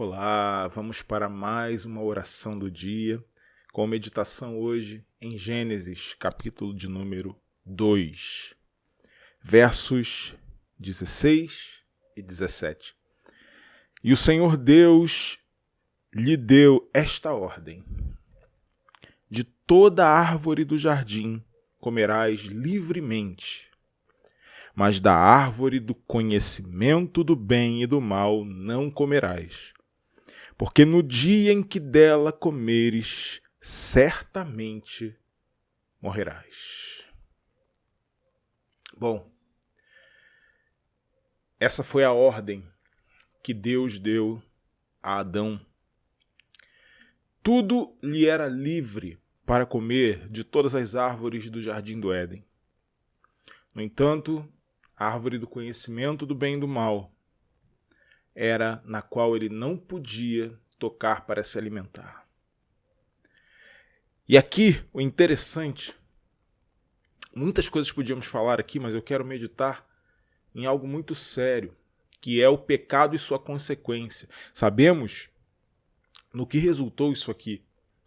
Olá, vamos para mais uma oração do dia, com meditação hoje em Gênesis, capítulo de número 2, versos 16 e 17. E o Senhor Deus lhe deu esta ordem: de toda árvore do jardim comerás livremente, mas da árvore do conhecimento do bem e do mal não comerás. Porque no dia em que dela comeres, certamente morrerás. Bom, essa foi a ordem que Deus deu a Adão. Tudo lhe era livre para comer de todas as árvores do jardim do Éden. No entanto, a árvore do conhecimento do bem e do mal era na qual ele não podia tocar para se alimentar. E aqui, o interessante, muitas coisas podíamos falar aqui, mas eu quero meditar em algo muito sério, que é o pecado e sua consequência. Sabemos no que resultou isso aqui,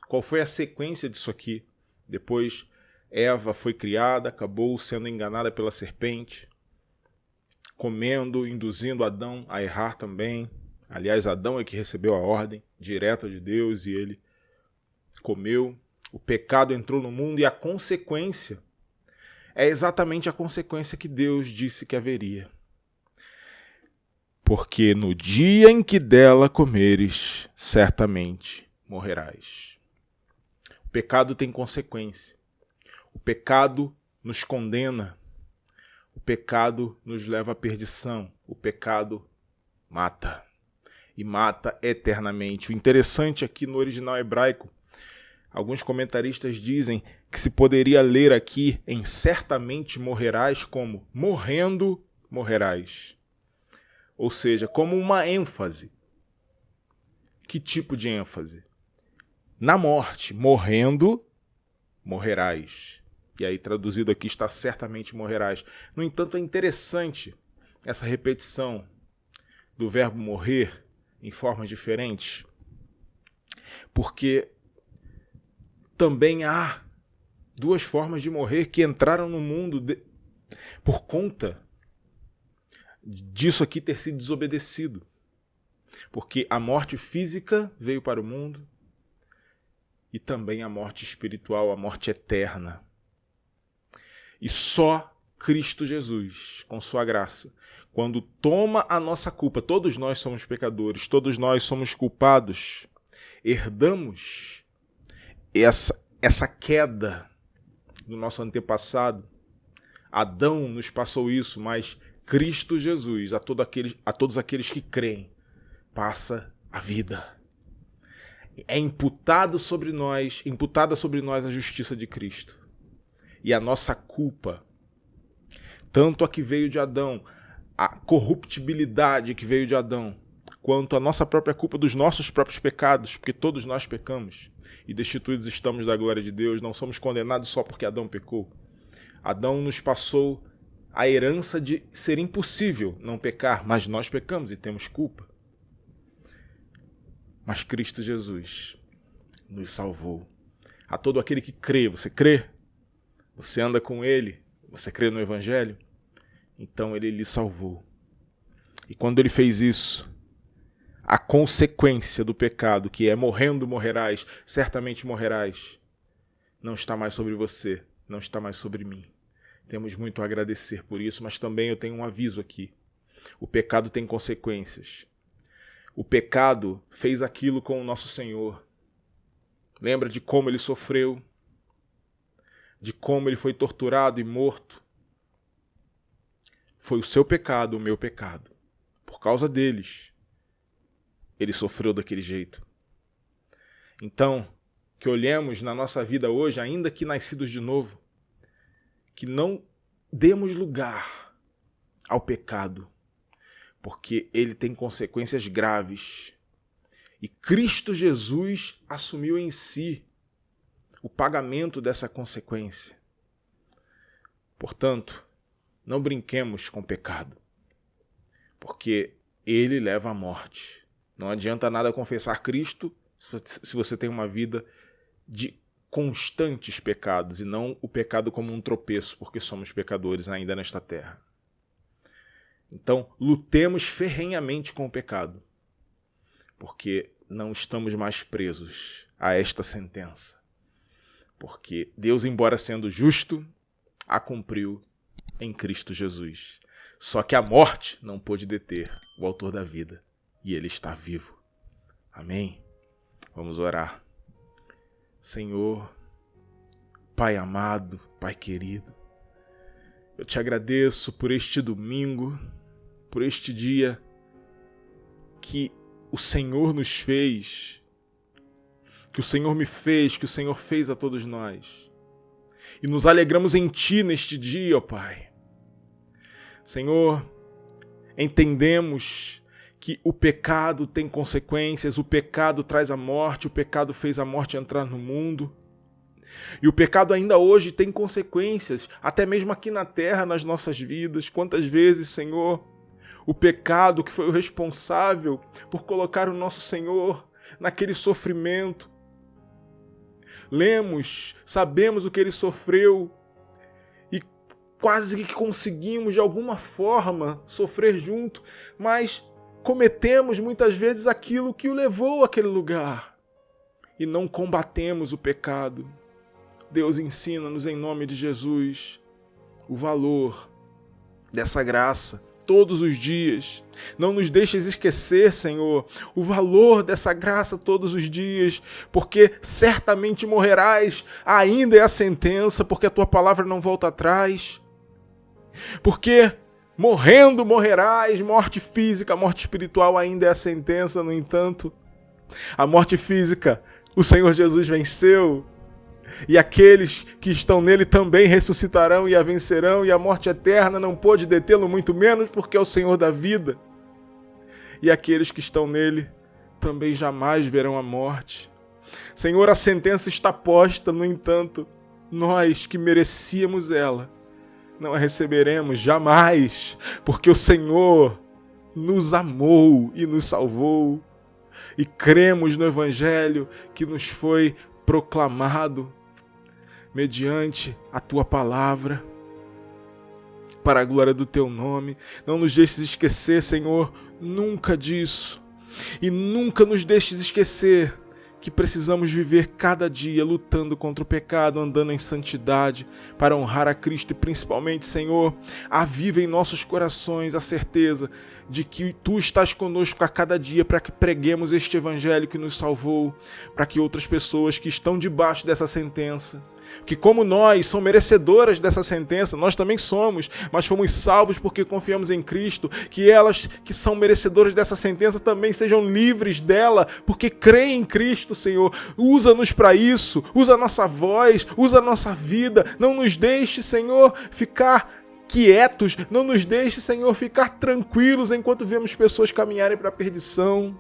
qual foi a sequência disso aqui. Depois, Eva foi criada, acabou sendo enganada pela serpente, comendo, induzindo Adão a errar também. Aliás, Adão é que recebeu a ordem direta de Deus e ele comeu. O pecado entrou no mundo e a consequência é exatamente a consequência que Deus disse que haveria. Porque no dia em que dela comeres, certamente morrerás. O pecado tem consequência. O pecado nos condena. O pecado nos leva à perdição. O pecado mata. E mata eternamente. O interessante aqui no original hebraico, alguns comentaristas dizem que se poderia ler aqui em certamente morrerás como morrendo morrerás. Ou seja, como uma ênfase. Que tipo de ênfase? Na morte, morrendo morrerás. E aí traduzido aqui está certamente morrerás. No entanto, é interessante essa repetição do verbo morrer em formas diferentes, porque também há duas formas de morrer que entraram no mundo por conta disso aqui ter sido desobedecido. Porque a morte física veio para o mundo e também a morte espiritual, a morte eterna. E só Cristo Jesus, com sua graça, quando toma a nossa culpa, todos nós somos pecadores, todos nós somos culpados, herdamos essa queda do nosso antepassado. Adão nos passou isso, mas Cristo Jesus, a todos aqueles que creem, passa a vida. É imputada sobre nós a justiça de Cristo. E a nossa culpa, tanto a que veio de Adão, a corruptibilidade que veio de Adão, quanto a nossa própria culpa dos nossos próprios pecados, porque todos nós pecamos e destituídos estamos da glória de Deus, não somos condenados só porque Adão pecou. Adão nos passou a herança de ser impossível não pecar, mas nós pecamos e temos culpa. Mas Cristo Jesus nos salvou. A todo aquele que crê, você crê? Você anda com Ele? Você crê no Evangelho? Então Ele lhe salvou. E quando Ele fez isso, a consequência do pecado, que é morrendo morrerás, certamente morrerás, não está mais sobre você, não está mais sobre mim. Temos muito a agradecer por isso, mas também eu tenho um aviso aqui. O pecado tem consequências. O pecado fez aquilo com o nosso Senhor. Lembra de como Ele sofreu? De como Ele foi torturado e morto? Foi o seu pecado, o meu pecado. Por causa deles, Ele sofreu daquele jeito. Então, que olhemos na nossa vida hoje, ainda que nascidos de novo, que não demos lugar ao pecado, porque ele tem consequências graves. E Cristo Jesus assumiu em si o pagamento dessa consequência. Portanto, não brinquemos com o pecado, porque ele leva à morte. Não adianta nada confessar Cristo se você tem uma vida de constantes pecados e não o pecado como um tropeço, porque somos pecadores ainda nesta terra. Então, lutemos ferrenhamente com o pecado, porque não estamos mais presos a esta sentença. Porque Deus, embora sendo justo, a cumpriu em Cristo Jesus. Só que a morte não pôde deter o autor da vida, e ele está vivo. Amém? Vamos orar. Senhor, Pai amado, Pai querido, eu te agradeço por este domingo, por este dia que o Senhor nos fez, que o Senhor me fez, que o Senhor fez a todos nós. E nos alegramos em Ti neste dia, ó Pai. Senhor, entendemos que o pecado tem consequências, o pecado traz a morte, o pecado fez a morte entrar no mundo. E o pecado ainda hoje tem consequências, até mesmo aqui na terra, nas nossas vidas. Quantas vezes, Senhor, o pecado que foi o responsável por colocar o nosso Senhor naquele sofrimento. Lemos, sabemos o que ele sofreu e quase que conseguimos de alguma forma sofrer junto, mas cometemos muitas vezes aquilo que o levou àquele lugar e não combatemos o pecado. Deus, ensina-nos em nome de Jesus o valor dessa graça todos os dias. Não nos deixes esquecer, Senhor, o valor dessa graça todos os dias, porque certamente morrerás, ainda é a sentença, porque a tua palavra não volta atrás. Porque morrendo morrerás, morte física, morte espiritual ainda é a sentença, no entanto. A morte física, o Senhor Jesus venceu. E aqueles que estão nele também ressuscitarão e a vencerão, e a morte eterna não pôde detê-lo, muito menos porque é o Senhor da vida. E aqueles que estão nele também jamais verão a morte. Senhor, a sentença está posta, no entanto, nós que merecíamos ela, não a receberemos jamais, porque o Senhor nos amou e nos salvou, e cremos no Evangelho que nos foi proclamado mediante a tua palavra, para a glória do teu nome. Não nos deixes esquecer, Senhor, nunca disso, e nunca nos deixes esquecer que precisamos viver cada dia lutando contra o pecado, andando em santidade para honrar a Cristo e principalmente, Senhor, aviva em nossos corações a certeza de que Tu estás conosco a cada dia para que preguemos este Evangelho que nos salvou, para que outras pessoas que estão debaixo dessa sentença, que como nós são merecedoras dessa sentença, nós também somos, mas fomos salvos porque confiamos em Cristo, que elas que são merecedoras dessa sentença também sejam livres dela, porque creem em Cristo, Senhor. Usa-nos para isso, usa a nossa voz, usa a nossa vida, não nos deixe, Senhor, ficar quietos, não nos deixe, Senhor, ficar tranquilos enquanto vemos pessoas caminharem para a perdição.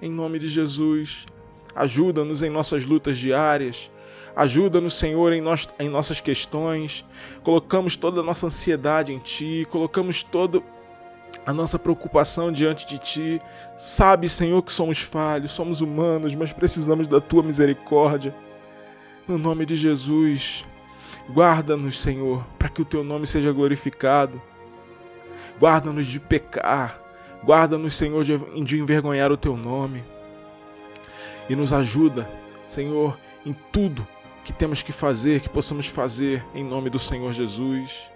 Em nome de Jesus, ajuda-nos em nossas lutas diárias, ajuda-nos, Senhor, em nossas questões. Colocamos toda a nossa ansiedade em Ti, colocamos toda a nossa preocupação diante de Ti. Sabe, Senhor, que somos falhos, somos humanos, mas precisamos da Tua misericórdia. No nome de Jesus, guarda-nos, Senhor, para que o Teu nome seja glorificado. Guarda-nos de pecar, guarda-nos, Senhor, de envergonhar o Teu nome. E nos ajuda, Senhor, em tudo que temos que fazer, que possamos fazer em nome do Senhor Jesus.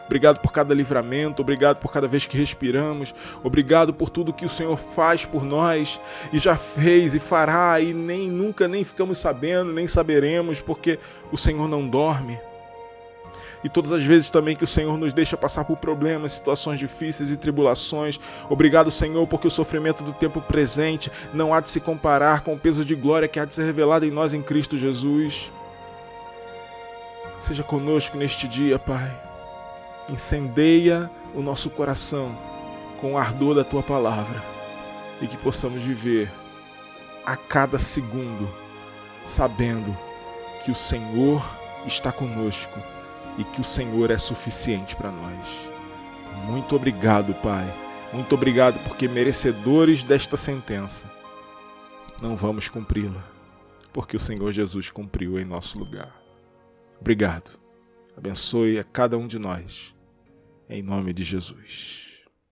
Obrigado por cada livramento, obrigado por cada vez que respiramos, obrigado por tudo que o Senhor faz por nós e já fez e fará e nunca ficamos sabendo, nem saberemos, porque o Senhor não dorme. E todas as vezes também que o Senhor nos deixa passar por problemas, situações difíceis e tribulações. Obrigado, Senhor, porque o sofrimento do tempo presente não há de se comparar com o peso de glória que há de ser revelado em nós em Cristo Jesus. Seja conosco neste dia, Pai. Incendeia o nosso coração com o ardor da Tua palavra e que possamos viver a cada segundo sabendo que o Senhor está conosco e que o Senhor é suficiente para nós. Muito obrigado, Pai, Muito obrigado, porque merecedores desta sentença, não vamos cumpri-la, porque o Senhor Jesus cumpriu em nosso lugar. Obrigado. Abençoe a cada um de nós, em nome de Jesus.